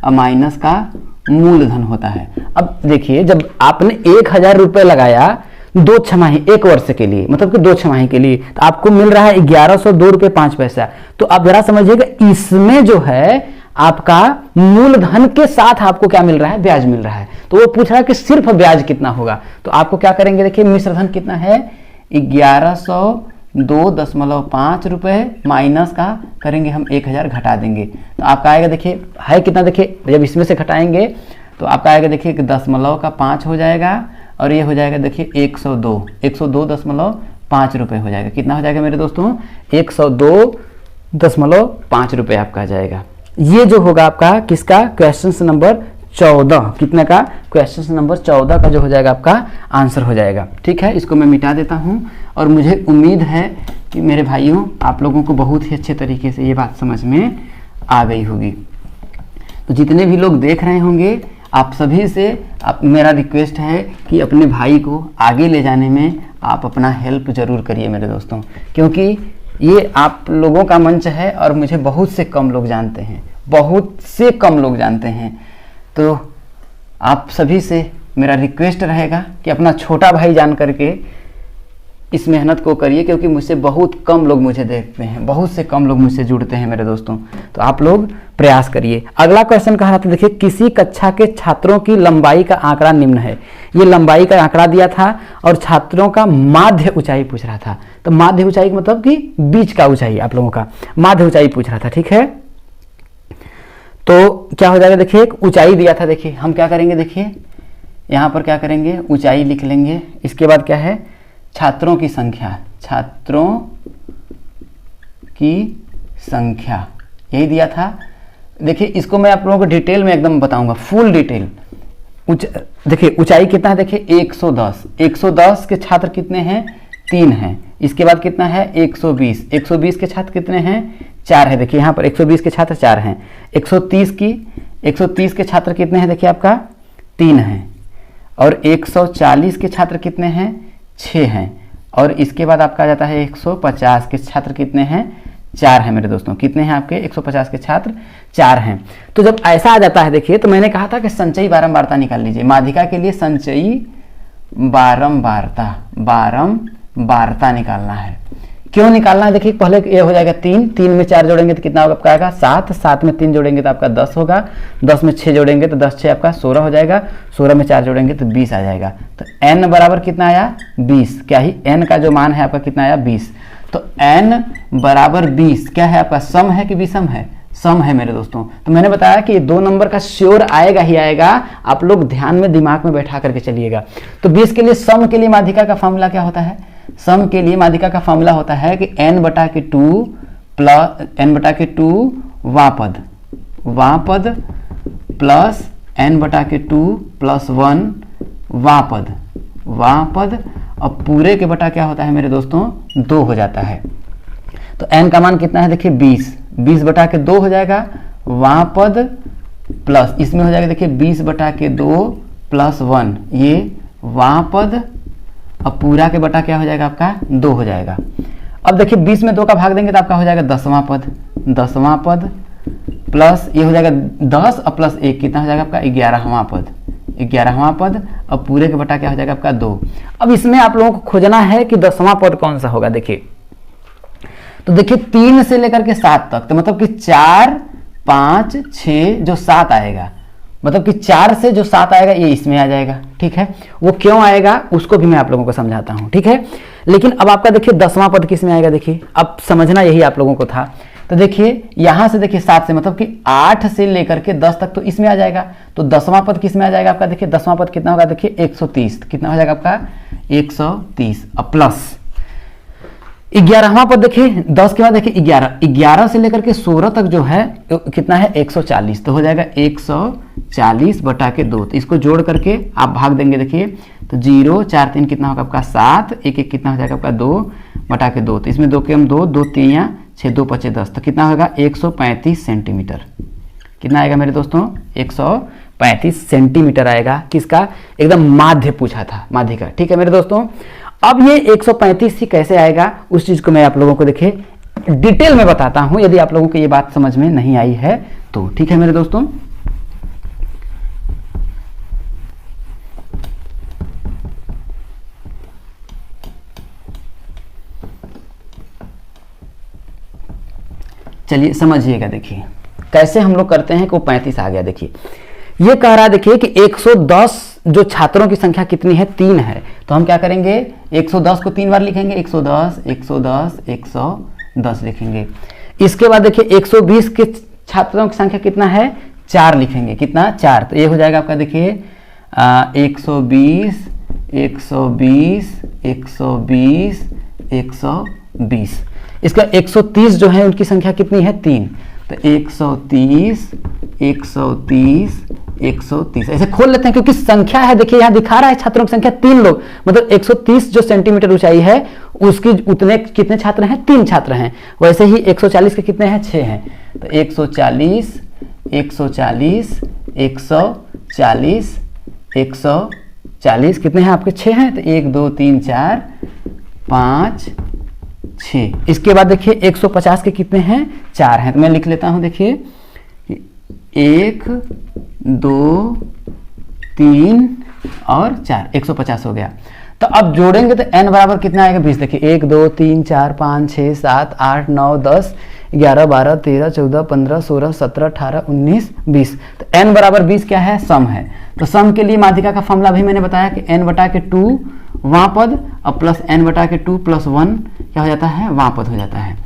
माइनस का मूलधन होता है। अब देखिए जब आपने 1000 रुपये लगाया 2 छमाही 1 वर्ष के लिए, मतलब कि 2 छमाही के लिए, तो आपको मिल रहा है 1102 रुपये 5 पैसा। तो आप जरा समझिएगा इसमें जो है आपका मूलधन के साथ आपको क्या मिल रहा है, ब्याज मिल रहा है। तो वो पूछ रहा है कि सिर्फ ब्याज कितना होगा, तो आपको क्या करेंगे, देखिए मिश्र धन कितना है 1102.5 रुपये माइनस का करेंगे हम 1000 घटा देंगे, तो आपका आएगा देखिए है कितना, देखिए जब इसमें से घटाएंगे तो आपका आएगा देखिए 0.5 हो जाएगा और ये हो जाएगा देखिए 102.5 रुपये हो जाएगा। कितना हो जाएगा मेरे दोस्तों 102.5 रुपये आपका आ जाएगा। ये जो होगा आपका किसका क्वेश्चन नंबर 14, कितने का क्वेश्चन नंबर 14 का जो हो जाएगा आपका आंसर हो जाएगा। ठीक है, इसको मैं मिटा देता हूं और मुझे उम्मीद है कि मेरे भाइयों आप लोगों को बहुत ही अच्छे तरीके से ये बात समझ में आ गई होगी। तो जितने भी लोग देख रहे होंगे आप सभी से मेरा रिक्वेस्ट है कि अपने भाई को आगे ले जाने में आप अपना हेल्प ज़रूर करिए मेरे दोस्तों, क्योंकि ये आप लोगों का मंच है और मुझे बहुत से कम लोग जानते हैं। तो आप सभी से मेरा रिक्वेस्ट रहेगा कि अपना छोटा भाई जान करके इस मेहनत को करिए, क्योंकि मुझसे बहुत कम लोग मुझे देखते हैं, बहुत से कम लोग मुझसे जुड़ते हैं मेरे दोस्तों। तो आप लोग प्रयास करिए। अगला क्वेश्चन कह रहा था, देखिए किसी कक्षा के छात्रों की लंबाई का आंकड़ा निम्न है। ये लंबाई का आंकड़ा दिया था और छात्रों का माध्य ऊंचाई पूछ रहा था। तो माध्य ऊंचाई मतलब कि बीच का ऊंचाई, आप लोगों का माध्य ऊंचाई पूछ रहा था। ठीक है, तो क्या हो जाएगा, देखिए एक ऊंचाई दिया था। देखिए हम क्या करेंगे, देखिए यहाँ पर क्या करेंगे ऊंचाई लिख लेंगे। इसके बाद क्या है छात्रों की संख्या यही दिया था। देखिए इसको मैं आप लोगों को डिटेल में एकदम बताऊंगा, फुल डिटेल। देखिए ऊंचाई कितना है, देखिए 110 के छात्र कितने हैं 3 हैं। इसके बाद कितना है 120 के छात्र कितने हैं 4 है। देखिए यहाँ पर 120 के छात्र 4 हैं। 130 के छात्र कितने हैं, देखिए आपका 3 हैं। और 140 के छात्र कितने हैं 6 हैं। और इसके बाद आपका आ जाता है 150 के छात्र कितने हैं 4 हैं मेरे दोस्तों। कितने हैं आपके 150 के छात्र 4 हैं। तो जब ऐसा आ जाता है, देखिए तो मैंने कहा था कि संचयी बारंबारता निकाल लीजिए। माध्यिका के लिए संचयी बारंबारता निकालना है। क्यों निकालना है, देखिए पहले ये हो जाएगा 3 में 4 जोड़ेंगे तो कितना होगा आपका आएगा 7 में 3 जोड़ेंगे तो आपका 10 होगा। 10 में 6 जोड़ेंगे तो 10 6 आपका 16 हो जाएगा। 16 में 4 जोड़ेंगे तो 20 आ जाएगा। तो n बराबर कितना आया 20। क्या ही n का जो मान है आपका कितना आया 20। तो n बराबर 20 क्या है आपका सम है कि विषम है, सम है मेरे दोस्तों। तो मैंने बताया कि 2 नंबर का श्योर आएगा ही आएगा, आप लोग ध्यान में दिमाग में बैठा करके चलिएगा। तो 20 के लिए सम के लिए माध्यिका का फॉर्मूला क्या होता है, सम के लिए माध्यिका का फॉर्मूला होता है कि n/2 वापद प्लस n/2 प्लस 1 वापद और पूरे के बटा क्या होता है मेरे दोस्तों 2 हो जाता है। तो n का मान कितना है, देखिए 20/2 हो जाएगा। वापद प्लस इसमें हो जाएगा देखिए 20/2 प्लस 1 ये वापद और पूरा के बटा क्या हो जाएगा आपका 2 हो जाएगा। अब देखिए 20 में 2 का भाग देंगे तो आपका हो जाएगा 10वां पद प्लस ये हो जाएगा 10 और प्लस 1 कितना हो जाएगा आपका 11वां पद और पूरे के बटा क्या हो जाएगा आपका 2। अब इसमें आप लोगों को खोजना है कि 10वां पद कौन सा होगा। देखिए तो देखिए 3 से लेकर के 7 तक, तो मतलब कि 4 5 6 जो 7 आएगा, मतलब कि 4 से जो 7 आएगा ये इसमें आ जाएगा। ठीक है, वो क्यों आएगा उसको भी मैं आप लोगों को समझाता हूं। ठीक है, लेकिन अब आपका देखिए 10वां पद किस में आएगा, देखिए अब समझना यही आप लोगों को था। तो देखिए यहां से देखिए 7 से मतलब कि 8 से लेकर के 10 तक तो इसमें आ जाएगा। तो 10वां पद किस में आ जाएगा आपका, देखिए 10वां पद कितना होगा, देखिए 130 कितना हो जाएगा आपका 130 और प्लस 11वां पद देखिए 10 के बाद देखिए 11 से लेकर के 16 तक जो है कितना है 140, तो हो जाएगा 140 बटा के 2। तो इसको जोड़ करके आप भाग देंगे देखिए, तो 0 4 3 कितना होगा आपका 7, 1 1 कितना हो जाएगा आपका 2 बटा के 2। तो इसमें 2 के हम 2 2 3 6 2 5 10, तो कितना होगा 135 सेंटीमीटर। कितना आएगा मेरे दोस्तों 135 सेंटीमीटर आएगा। किसका? एकदम माध्य पूछा था, माध्य का। ठीक है मेरे दोस्तों, अब ये 135 ही कैसे आएगा उस चीज को मैं आप लोगों को देखिए डिटेल में बताता हूं, यदि आप लोगों को ये बात समझ में नहीं आई है तो। ठीक है मेरे दोस्तों, चलिए समझिएगा। देखिए कैसे हम लोग करते हैं कि वो 35 आ गया। देखिए ये कह रहा है देखिए कि 110 जो छात्रों की संख्या कितनी है 3 है, तो हम क्या करेंगे 110 को 3 बार लिखेंगे, 110 110 110 लिखेंगे। इसके बाद देखिए 120 के छात्रों की संख्या कितना है 4 लिखेंगे। कितना 4, तो ये हो जाएगा आपका देखिए 120 120 120 120। इसका 130 जो है उनकी संख्या कितनी है 3, तो 130 130 130 ऐसे खोल लेते हैं क्योंकि संख्या है देखिए यहाँ दिखा रहा है छात्रों की संख्या 3 लोग, मतलब 130 जो सेंटीमीटर ऊंचाई है उसकी उतने कितने छात्र हैं 3 छात्र हैं। वैसे ही 140 के कितने हैं 6 हैं, तो 140 140 140 140 कितने हैं आपके 6 हैं, तो 1 2 3 4 5 6। इसके बाद देखिए 150 के कितने हैं 4 हैं, तो मैं लिख लेता हूं देखिए 1 2 3 और 4 150 हो गया। तो अब जोड़ेंगे तो n बराबर कितना आएगा 20। देखिए 1 2 3 4 5 6 7 8 9 10 11 12 13 14 15 16 17 18 19 20। तो n बराबर 20 क्या है सम है। तो सम के लिए माध्यिका का फॉर्मूला भी मैंने बताया कि n बटा के 2 वहाँ पद और प्लस n बटा के 2 प्लस 1 क्या हो जाता है वहाँ पद हो जाता है।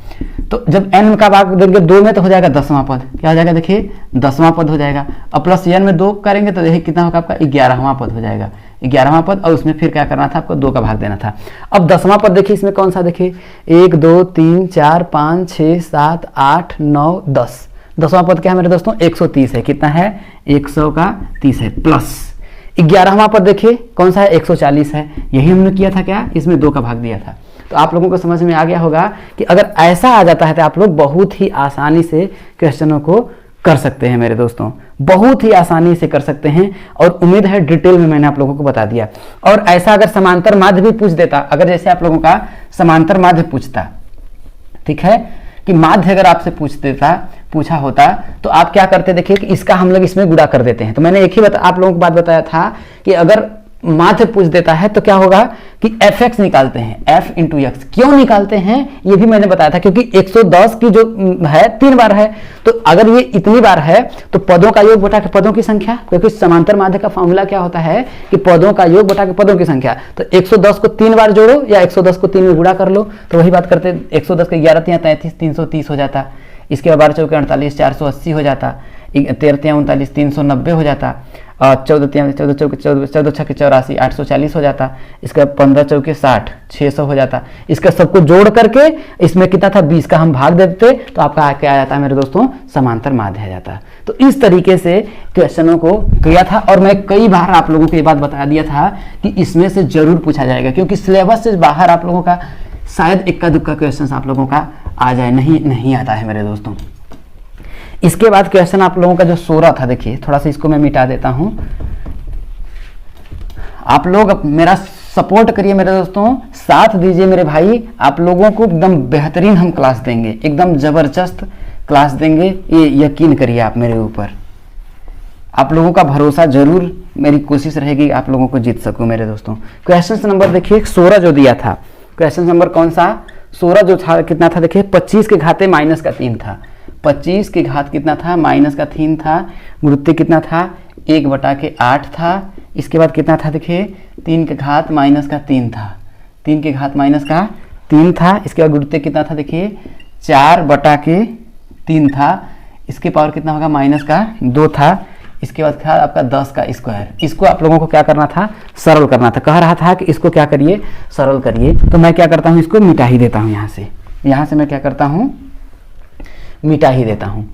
तो जब n का भाग देंगे 2 में तो हो जाएगा 10वां पद, क्या हो जाएगा देखिए 10वां पद हो जाएगा। और प्लस n में 2 करेंगे तो देखिए कितना होगा आपका 11वां पद हो जाएगा, 11वां पद। और उसमें फिर क्या करना था आपको 2 का भाग देना था। अब 10वां पद देखिए इसमें कौन सा देखिए 1 2 3 4 5 6 7 8 9 10। 10वां पद क्या है मेरे दोस्तों 130 है। कितना है 130 है। प्लस 11वां पद देखिए कौन सा है 140 है। यही हमने किया था क्या, इसमें 2 का भाग दिया था। तो आप लोगों को समझ में आ गया होगा कि अगर ऐसा आ जाता है तो आप लोग बहुत ही आसानी से क्वेश्चनों को कर सकते हैं मेरे दोस्तों, बहुत ही आसानी से कर सकते हैं। और उम्मीद है डिटेल में मैंने आप लोगों को बता दिया। और ऐसा अगर समांतर माध्य भी पूछ देता, अगर जैसे आप लोगों का समांतर माध्य पूछता, ठीक है, कि माध्य अगर आपसे पूछा होता तो आप क्या करते देखिए कि इसका हम लोग इसमें गुणा कर देते हैं। तो मैंने एक ही आप लोगों को बात बताया था कि अगर माध्य पूछ देता है तो क्या होगा कि fx निकालते हैं, f इंटू एक्स। क्यों निकालते हैं ये भी मैंने बताया था, क्योंकि 110 की जो है 3 बार है, तो अगर ये इतनी बार है तो पदों का योग बटा के पदों की संख्या, क्योंकि समांतर माध्य का फॉर्मूला क्या होता है कि पदों का योग बटा के पदों की संख्या। तो 110 को 3 बार जोड़ो या 110 को 3 में गुणा कर लो, तो वही बात करते 110 के 11 3 33 330 हो जाता। इसके बाद 12 चौके 48 480 हो जाता, 13 39 390 हो जाता, और 14 चौके 84 840 हो जाता। इसका 15 चौके 60 600 हो जाता। इसका सबको जोड़ करके इसमें कितना था 20 का हम भाग देते तो आपका क्या आ जाता है मेरे दोस्तों समांतर माध्य आ जाता। तो इस तरीके से क्वेश्चनों को किया था। और मैं कई बार आप लोगों को ये बात बता दिया था कि इसमें से जरूर पूछा जाएगा, क्योंकि सिलेबस से बाहर आप लोगों का शायद इक्का दुक्का क्वेश्चन आप लोगों का आ जाए, नहीं आता है मेरे दोस्तों। इसके बाद क्वेश्चन आप लोगों का जो 16 था, देखिए थोड़ा सा इसको मैं मिटा देता हूं। आप लोग मेरा सपोर्ट करिए मेरे दोस्तों, साथ दीजिए मेरे भाई। आप लोगों को एकदम बेहतरीन हम क्लास देंगे, एकदम जबरदस्त क्लास देंगे, ये यकीन करिए आप मेरे ऊपर। आप लोगों का भरोसा जरूर, मेरी कोशिश रहेगी आप लोगों को जीत सकूं मेरे दोस्तों। क्वेश्चन नंबर देखिए 16 जो दिया था, क्वेश्चन नंबर कौन सा 16 जो था कितना था देखिए 25 के घाते माइनस का 3 था। 25 के घात कितना था माइनस का 3 था। गुरुत्व कितना था 1 बटा के 8 था। इसके बाद कितना था देखिए 3 के घात माइनस का 3 था, 3 के घात माइनस का 3 था। इसके बाद गुरुत्व कितना था देखिए 4 बटा के 3 था। इसके पावर कितना होगा माइनस का 2 था। इसके बाद था आपका 10 का स्क्वायर। इसको आप लोगों को क्या करना था, सरल करना था। कह रहा था कि इसको क्या करिए, सरल करिए। तो मैं क्या करता हूँ, इसको मिटा ही देता हूँ। यहाँ से मैं क्या करता हूँ, मिटा ही देता हूँ।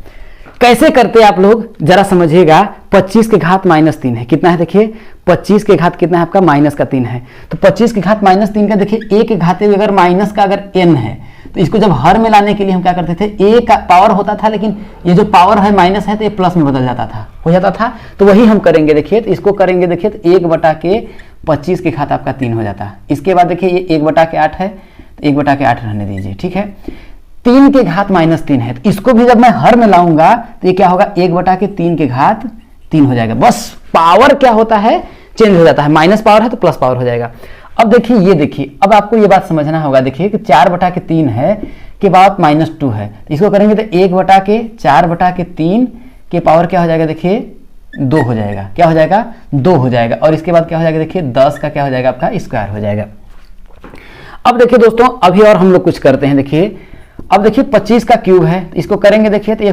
कैसे करते आप लोग जरा समझिएगा। 25 के घात -3 है, कितना है देखिए, 25 के घात कितना है आपका, -3 है। तो 25 के घात -3 का देखिए, a के घाते अगर माइनस का अगर n है, तो इसको जब हर में लाने के लिए हम क्या करते थे, a का पावर होता था, लेकिन ये जो पावर है माइनस है तो ये प्लस में बदल जाता था, हो जाता था। तो वही हम करेंगे देखिए, तो इसको करेंगे देखिए, तो 1/25 के घात आपका 3 हो जाता है। इसके बाद देखिए ये 1/8 है, तो 1/8 रहने दीजिए, ठीक है। 3 के घात -3 है, तो इसको भी जब मैं हर में लाऊंगा तो ये क्या होगा, 1/3 के घात 3 हो जाएगा। बस पावर क्या होता है, चेंज हो जाता है, माइनस पावर है तो प्लस पावर हो जाएगा। अब देखिए, ये देखिए, अब आपको ये बात समझना होगा। देखिए कि 4/3 है के बाद -2 है, तो इसको करेंगे तो 1/4/3 के पावर क्या हो जाएगा, देखिए 2 हो जाएगा। क्या हो जाएगा, 2 हो जाएगा। और इसके बाद क्या हो जाएगा, देखिए 10 का क्या हो जाएगा, आपका स्क्वायर हो जाएगा। अब देखिए दोस्तों, अभी और हम लोग कुछ करते हैं। देखिए अब देखिए 25 का क्यूब है, इसको करेंगे देखिए, तो ये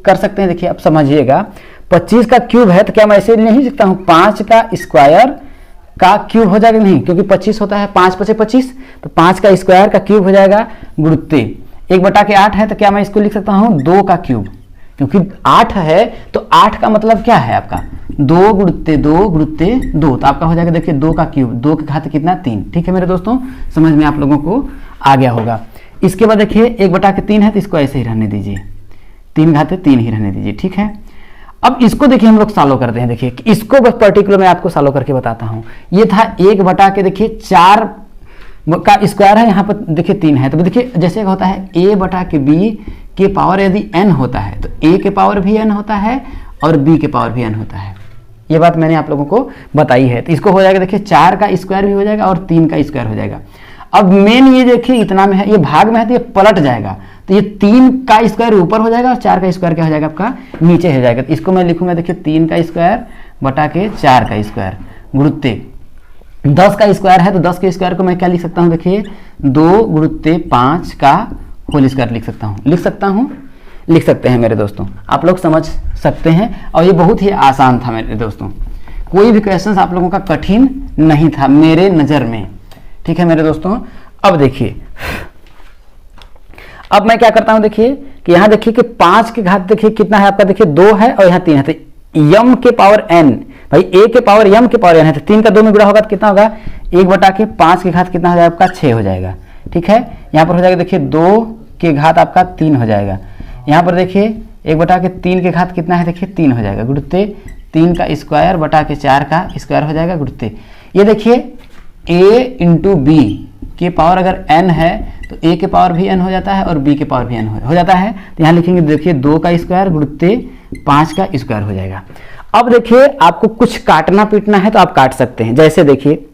कर सकते हैं। देखिए अब समझिएगा, 25 का क्यूब है तो क्या मैं ऐसे नहीं लिखता हूँ, 5 का स्क्वायर का क्यूब हो जाएगा, नहीं, क्योंकि 25 होता है, 5 × 25, तो 5 का स्क्वायर का क्यूब हो जाएगा गुणुत्ते 1/8 है, तो क्या मैं इसको लिख सकता हूँ 2 का क्यूब, क्योंकि 8 है तो 8 का मतलब क्या है आपका 2 × 2 × 2, तो आपका हो जाएगा देखिए 2 का क्यूब, 2 के घात कितना 3। ठीक है मेरे दोस्तों, समझ में आप लोगों को आ गया होगा। इसके बाद देखिए 1/3 है, तो इसको ऐसे ही रहने दीजिए, 3 घात 3 ही रहने दीजिए, ठीक है। अब इसको देखिए हम लोग सॉल्व करते हैं। देखिए इसको बस पर्टिकुलर मैं आपको सॉल्व करके बताता हूँ। ये था 1/4 का स्क्वायर है, यहाँ पर देखिए 3 है, तो देखिए जैसे होता है a/b के पावर यदि n होता है तो a के पावर भी n होता है और b के पावर भी n होता है। ये बात मैंने आप लोगों को बताई है। तो इसको हो जाएगा देखिए 4 का स्क्वायर भी हो जाएगा और 3 का स्क्वायर हो जाएगा। अब मेन ये देखिए इतना में है, ये भाग में है तो ये पलट जाएगा, तो ये 3 का स्क्वायर ऊपर हो जाएगा और 4 का स्क्वायर क्या हो जाएगा आपका नीचे हो जाएगा। तो इसको मैं लिखूंगा देखिए 3 का स्क्वायर बटा के 4 का स्क्वायर गुणुत्ते 10 का स्क्वायर है, तो 10 के स्क्वायर को मैं क्या लिख सकता हूँ, देखिए 2 × 5 का होल स्क्वायर लिख सकते हैं मेरे दोस्तों। आप लोग समझ सकते हैं, और ये बहुत ही आसान था मेरे दोस्तों, कोई भी क्वेश्चन आप लोगों का कठिन नहीं था मेरे नज़र में। ठीक है मेरे दोस्तों। अब देखिए, अब मैं क्या करता हूं, देखिए कि यहां देखिए कि 5 के घात देखिए कितना है आपका, देखिए 2 है और यहां 3 है, तो यम के पावर n, भाई a के पावर यम के पावर n है, तो 3 का 2 में गुणा होगा तो कितना होगा, 1/5 के घात कितना हो जाएगा आपका 6 हो जाएगा। ठीक है, यहाँ पर हो जाएगा देखिए 2 के घात आपका 3 हो जाएगा। यहाँ पर देखिए 1/3 के घात कितना है, देखिए 3 हो जाएगा गुणुत्ते 3 का स्क्वायर बटा के 4 का स्क्वायर हो जाएगा गुणुत्ते। ये देखिए a × b के पावर अगर n है तो a के पावर भी n हो जाता है और b के पावर भी n हो जाता है। तो यहाँ लिखेंगे देखिए 2 का स्क्वायर गुणुत्ते 5 का स्क्वायर हो जाएगा। अब देखिए आपको कुछ काटना पीटना है तो आप काट सकते हैं। जैसे देखिए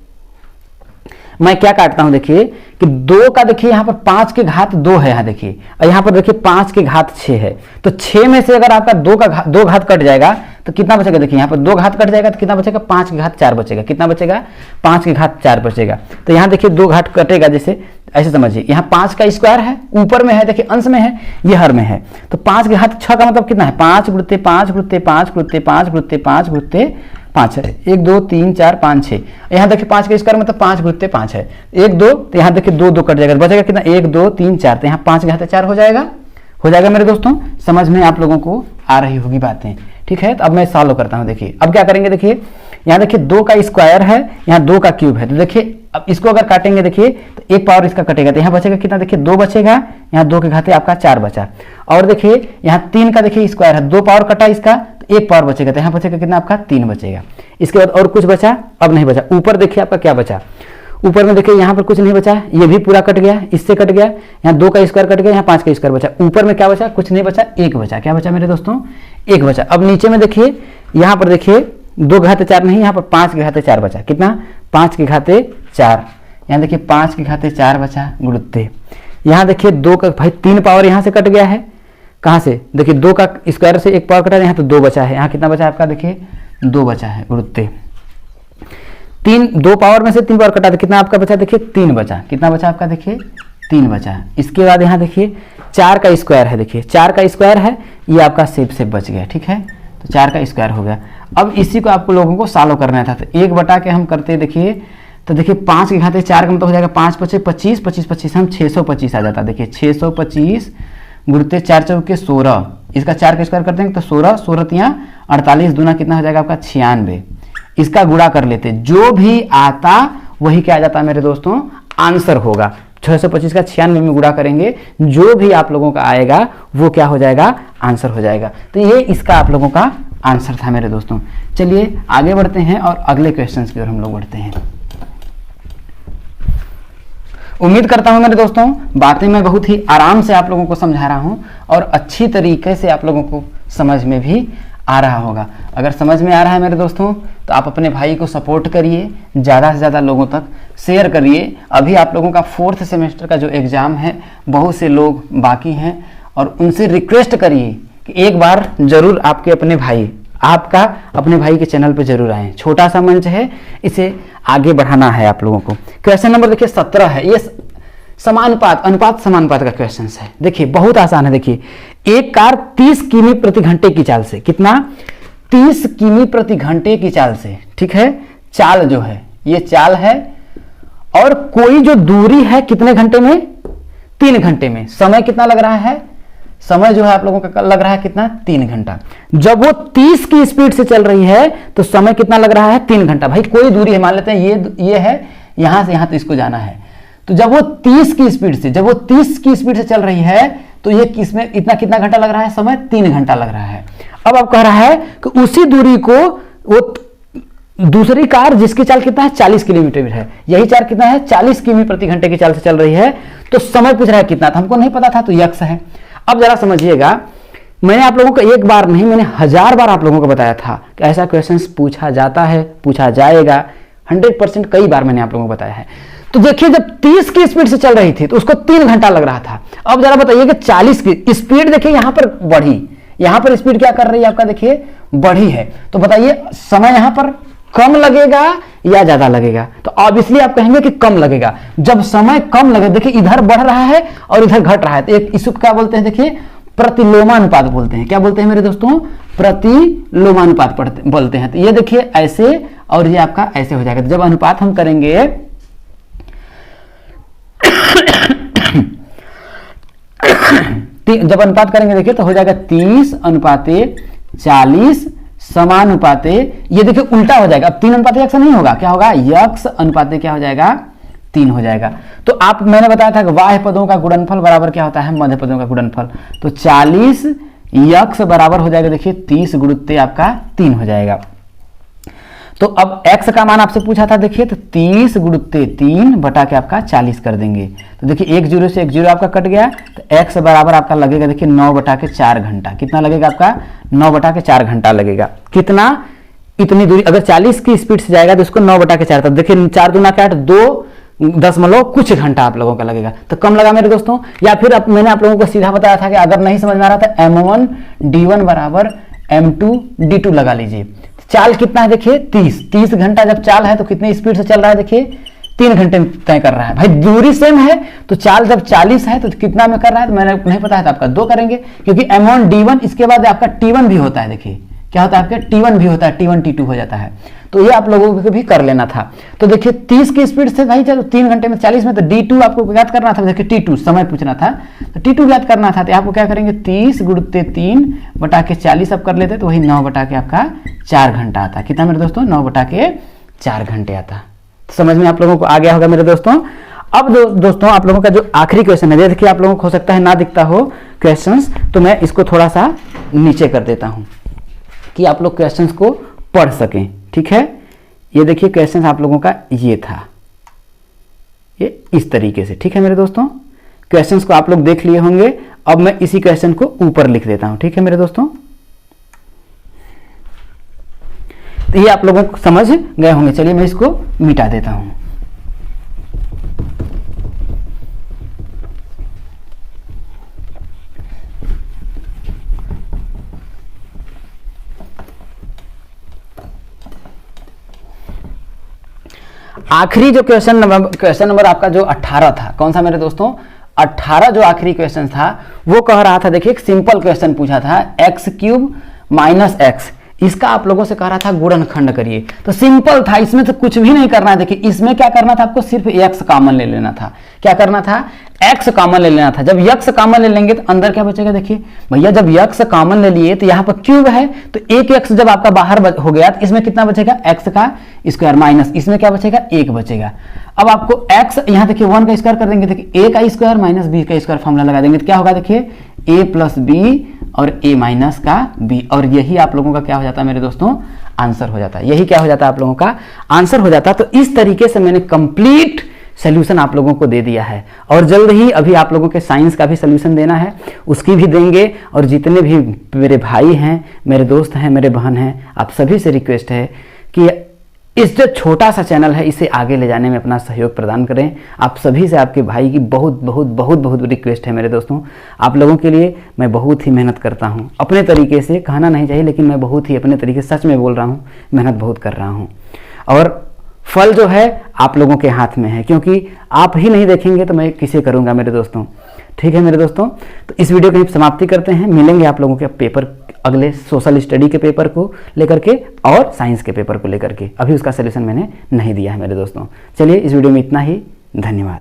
मैं क्या काटता हूं, देखिए कि 2 का देखिए यहाँ पर 5 के घात 2 है, यहाँ देखिए, और यहाँ पर देखिए 5 के घात 6 है, तो 6 में से अगर आपका 2 घात कट जाएगा तो कितना बचेगा, देखिए यहाँ पर 2 घात कट जाएगा तो कितना बचेगा, 5 के घात 4 बचेगा। कितना बचेगा, 5 के घात 4 बचेगा। तो यहाँ देखिए 2 घात कटेगा, जैसे ऐसे समझिए, यहाँ 5 का स्क्वायर है, ऊपर में है, देखिए अंश में है, ये हर में है, तो 5 के घात 6 का मतलब कितना है, 5 × 5 × 5 × 5 × 5 × 5 है, 1 2 3 4 5 6। यहाँ देखिए 5 का स्क्वायर मतलब 5 × 5 है, 1 2, तो यहाँ देखिए 2 2 कट जाएगा, बचेगा कितना, 1 2 3 4, तो यहाँ 5 के घात 4 हो जाएगा मेरे दोस्तों। समझ में आप लोगों को आ रही होगी बातें। ठीक है, तो अब मैं सॉल्व करता हूँ। देखिए अब क्या करेंगे, देखिए यहाँ देखिए 2 का स्क्वायर है, यहाँ 2 का क्यूब है, तो देखिए अब इसको अगर काटेंगे देखिए तो एक पावर इसका कटेगा, तो यहाँ बचेगा कितना, देखिए 2 बचेगा, यहाँ 2 के घाते आपका 4 बचा, और देखिए यहाँ 3 का देखिए स्क्वायर है, 2 पावर कटा इसका तो 1 पावर बचेगा, तो यहाँ बचेगा कितना आपका 3 बचेगा। इसके बाद और कुछ बचा, अब नहीं बचा। ऊपर देखिए आपका क्या बचा, ऊपर में देखिए यहाँ पर कुछ नहीं बचा, ये भी पूरा कट गया, इससे कट गया, यहाँ 2 का स्क्वायर कट गया, यहाँ 5 का स्क्वायर बचा, ऊपर में क्या बचा, कुछ नहीं बचा, 1 बचा। क्या बचा मेरे दोस्तों, 1 बचा। अब नीचे में देखिए, यहाँ पर देखिए 2 के घाते 4 नहीं, यहाँ पर 5 के घाते 4 बचा, कितना, 5 के घाते 4, यहाँ देखिए 5 के घाते 4 बचा गुणुत्ते। यहाँ देखिए 2 का भाई 3 पावर यहाँ से कट गया है, कहाँ से, देखिए 2 का स्क्वायर से 1 पावर कटा, यहाँ तो 2 बचा है, यहाँ कितना बचा आपका, देखिए 2 बचा है गुणुत्ते। 2 पावर में से 3 पावर कटा तो कितना आपका बचा, देखिए 3 बचा। कितना बचा आपका, देखिए 3 बचा। इसके बाद यहाँ देखिए 4 का स्क्वायर है, देखिए 4 का स्क्वायर है, ये आपका सेप बच गया। ठीक है, तो 4 का स्क्वायर हो गया। अब इसी को आपको लोगों को सॉल्व करना था। तो 1 बटा के हम करते देखिए, तो देखिए 5 के घाते 4 का मतलब हो जाएगा 5 × 5 = 25, 25 25 हम 625 आ जाता। देखिए 625 गुणित 4 चौके 16, इसका 4 का स्क्वायर करते हैं तो 16, 16 तियाँ 48, दूना कितना हो जाएगा आपका 96। इसका गुणा कर लेते, जो भी आता वही क्या आ जाता है मेरे दोस्तों, आंसर होगा। 625 का 96 में गुणा करेंगे, जो भी आप लोगों का आएगा वो क्या हो जाएगा, आंसर हो जाएगा। तो ये इसका आप लोगों का आंसर था मेरे दोस्तों। चलिए आगे बढ़ते हैं और अगले क्वेश्चन की ओर हम लोग बढ़ते हैं। उम्मीद करता हूं मेरे दोस्तों बातें मैं बहुत ही आराम से आप लोगों को समझा रहा हूं और अच्छी तरीके से आप लोगों को समझ में भी आ रहा होगा। अगर समझ में आ रहा है मेरे दोस्तों तो आप अपने भाई को सपोर्ट करिए, ज़्यादा से ज़्यादा लोगों तक शेयर करिए। अभी आप लोगों का 4th सेमेस्टर का जो एग्ज़ाम है, बहुत से लोग बाकी हैं और उनसे रिक्वेस्ट करिए कि एक बार ज़रूर आपके अपने भाई के चैनल पे जरूर आएँ। छोटा सा मंच है, इसे आगे बढ़ाना है आप लोगों को। क्वेश्चन नंबर देखिए 17 है, ये समानुपात अनुपात समानुपात का क्वेश्चन है। देखिए बहुत आसान है। देखिए एक कार 30 किमी प्रति घंटे की चाल से, कितना 30 किमी प्रति घंटे की चाल से, ठीक है, चाल जो है ये चाल है और कोई जो दूरी है कितने घंटे में, 3 घंटे में। समय कितना लग रहा है, समय जो है आप लोगों का लग रहा है कितना, 3 घंटा। जब वो 30 की स्पीड से चल रही है तो समय कितना लग रहा है, 3 घंटा। भाई कोई दूरी है, मान लेते हैं ये है, यहां से यहां तो इसको जाना है। तो जब वो 30 की स्पीड से चल रही है तो ये किसमें इतना कितना घंटा लग रहा है, समय 3 घंटा लग रहा है। अब आप कह रहा है कि उसी दूरी को वो दूसरी कार जिसकी चाल कितना है, 40 किलोमीटर है, यही चाल कितना है, 40 किमी प्रति घंटे की चाल से चल रही है, तो समय पूछ रहा है कितना था, हमको नहीं पता था तो यक्स है। अब जरा समझिएगा, मैंने आप लोगों को एक बार नहीं, मैंने 1000 बार आप लोगों को बताया था कि ऐसा क्वेश्चन पूछा जाता है, पूछा जाएगा, 100% कई बार मैंने आप लोगों को बताया है। तो देखिए जब 30 की स्पीड से चल रही थी तो उसको 3 घंटा लग रहा था। अब जरा बताइए कि 40 की स्पीड देखिए यहां पर बढ़ी, यहां पर स्पीड क्या कर रही है आपका, देखिए बढ़ी है। तो बताइए समय यहां पर कम लगेगा या ज्यादा लगेगा, तो ऑब्वियसली आप कहेंगे कि कम लगेगा। जब समय कम लगे, देखिए इधर बढ़ रहा है और इधर घट रहा है, तो एक इसको क्या बोलते हैं, देखिए प्रतिलोमानुपात बोलते हैं। क्या बोलते हैं मेरे दोस्तों, प्रतिलोमानुपात बोलते हैं। तो ये देखिए ऐसे और ये आपका ऐसे हो जाएगा। तो जब अनुपात हम करेंगे जब अनुपात करेंगे देखिए तो हो जाएगा 30:40 समानुपाते, ये देखिए उल्टा हो जाएगा। अब 3:1 नहीं होगा, क्या होगा, यक्स अनुपाते क्या हो जाएगा, 3 हो जाएगा। तो आप मैंने बताया था कि बाह्य पदों का गुणनफल बराबर क्या होता है, मध्य पदों का गुणनफल। तो 40 यक्स बराबर हो जाएगा देखिए 30 गुणित आपका 3 हो जाएगा। तो अब x का मान आपसे पूछा था, देखिए तो 30 गुणित 3 बटा के आपका 40 कर देंगे। तो देखिए 1 0 से 1 0 आपका कट गया, तो x बराबर आपका लगेगा देखिए 9 बटा के 4 घंटा। कितना लगेगा आपका, 9 बटा के 4 घंटा लगेगा। कितना, इतनी दूरी अगर 40 की स्पीड से जाएगा तो इसको 9 बटा के 4, तो देखिए 4 दूना 8, 2 कुछ घंटा आप लोगों का लगेगा। तो कम लगा मेरे दोस्तों। या फिर मैंने आप लोगों को सीधा बताया था कि अगर नहीं समझ में आ रहा था, m1 d1 बराबर m2 d2 लगा लीजिए। चाल कितना है देखिए 30 घंटा जब चाल है तो कितनी स्पीड से चल रहा है, देखिए 3 घंटे में तय कर रहा है। भाई दूरी सेम है तो चाल जब 40 है तो कितना में कर रहा है, तो मैंने नहीं पता है तो आपका 2 करेंगे, क्योंकि m1 d1 इसके बाद आपका t1 भी होता है। देखिए क्या होता है आपके t1 भी होता है, t1 t2 हो जाता है। तो ये आप लोगों को भी कर लेना था। तो देखिए 30 की स्पीड से भाई चलो 3 घंटे में 40 में, तो d2 आपको ज्ञात करना था। देखिए t2 समय पूछना था, तो t2 ज्ञात करना था। तो आपको क्या करेंगे, 30 गुणित 3 बटा के 40 अब कर लेते तो वही 9 बटा के आपका 4 घंटा आता। कितना मेरे दोस्तों, 9 बटा के 4 घंटे आता। तो समझ में आप लोगों को आ गया होगा मेरे दोस्तों। अब दोस्तों आप लोगों का जो आखिरी क्वेश्चन है, देखिए आप लोगों को हो सकता है ना दिखता हो क्वेश्चन, तो मैं इसको थोड़ा सा नीचे कर देता हूँ कि आप लोग क्वेश्चंस को पढ़ सकें। ठीक है, ये देखिए क्वेश्चन आप लोगों का ये था, ये इस तरीके से। ठीक है मेरे दोस्तों, क्वेश्चंस को आप लोग देख लिए होंगे। अब मैं इसी क्वेश्चन को ऊपर लिख देता हूं। ठीक है मेरे दोस्तों, तो ये आप लोगों को समझ गए होंगे। चलिए मैं इसको मिटा देता हूं। आखिरी जो क्वेश्चन नंबर आपका जो 18 था, कौन सा मेरे दोस्तों, 18 जो आखिरी क्वेश्चन था वो कह रहा था, देखिए एक सिंपल क्वेश्चन पूछा था, x³ - x इसका आप लोगों से कह रहा था गुणनखंड करिए, तो सिंपल था, इसमें तो कुछ भी नहीं करना है। देखिए इसमें क्या करना था, आपको सिर्फ x कॉमन ले लेना था। क्या करना था, x कॉमन ले लेना था। जब x कॉमन ले लेंगे तो अंदर क्या बचेगा, देखिए भैया जब x कॉमन ले लिए तो यहाँ पर क्यूब है, तो एक x जब आपका बाहर हो गया तो इसमें कितना बचेगा, x का स्क्वायर माइनस इसमें क्या बचेगा, 1 बचेगा। अब आपको x यहाँ देखिए 1 का स्क्वायर कर देंगे, देखिए a का स्क्वायर माइनस b का स्क्वायर फॉर्मूला लगा देंगे तो क्या होगा, देखिए a प्लस बी और a माइनस का b, और यही आप लोगों का क्या हो जाता है मेरे दोस्तों, आंसर हो जाता है। यही क्या हो जाता है, आप लोगों का आंसर हो जाता है। तो इस तरीके से मैंने कंप्लीट सोल्यूशन आप लोगों को दे दिया है, और जल्द ही अभी आप लोगों के साइंस का भी सोल्यूशन देना है, उसकी भी देंगे। और जितने भी मेरे भाई हैं, मेरे दोस्त हैं, मेरे बहन हैं, आप सभी से रिक्वेस्ट है कि इस जो छोटा सा चैनल है इसे आगे ले जाने में अपना सहयोग प्रदान करें। आप सभी से, आपके भाई की बहुत बहुत बहुत बहुत रिक्वेस्ट है मेरे दोस्तों। आप लोगों के लिए मैं बहुत ही मेहनत करता हूं, अपने तरीके से, कहना नहीं चाहिए लेकिन मैं बहुत ही अपने तरीके से, सच में बोल रहा हूं, मेहनत बहुत कर रहा हूं। और फल जो है आप लोगों के हाथ में है, क्योंकि आप ही नहीं देखेंगे तो मैं किसे करूंगा मेरे दोस्तों। ठीक है मेरे दोस्तों, तो इस वीडियो की समाप्ति करते हैं। मिलेंगे आप लोगों के पेपर, अगले सोशल स्टडी के पेपर को लेकर के और साइंस के पेपर को लेकर के। अभी उसका सलूशन मैंने नहीं दिया है मेरे दोस्तों। चलिए इस वीडियो में इतना ही, धन्यवाद।